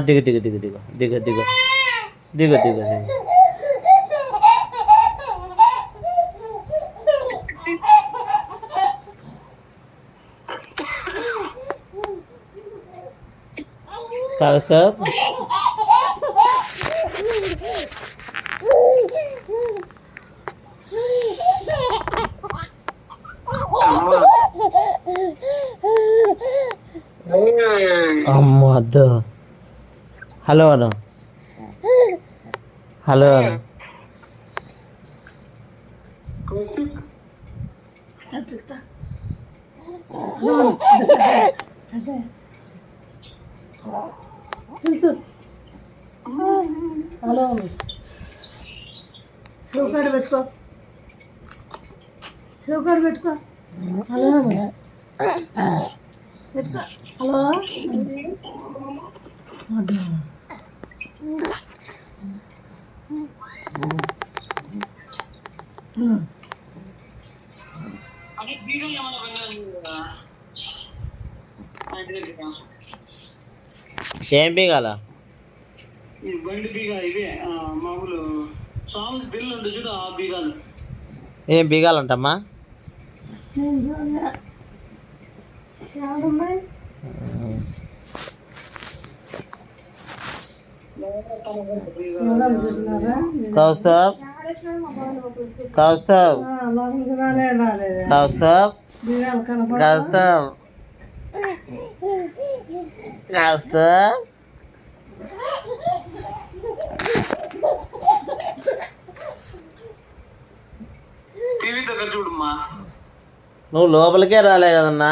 దిగు దిగు దిగు దిగు దిగు దిగు దిగు దిగు దిగు. కౌస్తవ్ అమ్మ వద్దు. హలో అను, హలో అను. హలో చౌకాడ పెట్టుకో, చౌకాడ పెట్టుకో. హలో పెట్టుకో. హలో ఏం బీగాల? బండి బీగా ఇవే మామూలు సాంగ్ బిల్లు ఉంటుంది చూడు, ఆ బీగాలు. ఏం బీగాలంటమ్మా? కౌస్తవ్ కౌస్తవ్ కౌస్తవ్ కౌస్తవ్ కౌస్తవ్. టీవీ దగ్గర చూడమ్మా. నువ్వు లోపలికే రాలే కదన్నా.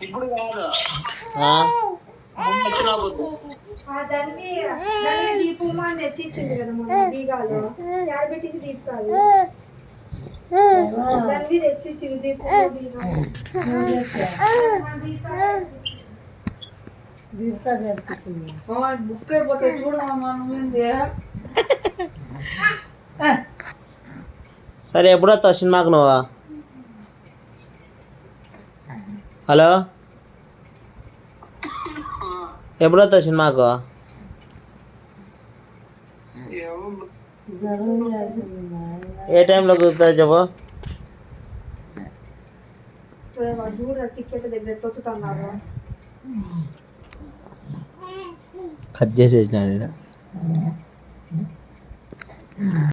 ఇప్పుడు కాదు, దీపం తెచ్చిచ్చింది కదా మొన్న బీగాలు. యాడబెట్టింది దీపాలు దాన్ని తెచ్చిచ్చింది దీపికా చేర్పించింది. బుక్ అయిపోతే చూడమమ్మా నువ్వేంది. సరే ఎప్పుడు వస్తావు సినిమాకు నువ్వు? హలో ఎప్పుడు వస్తావు సినిమాకు? ఏ టైంలో కుదురుతుంది చెప్పు. చూడ టికెట్ దగ్గర పొచ్చుతున్నారు. కట్ చేసేసిన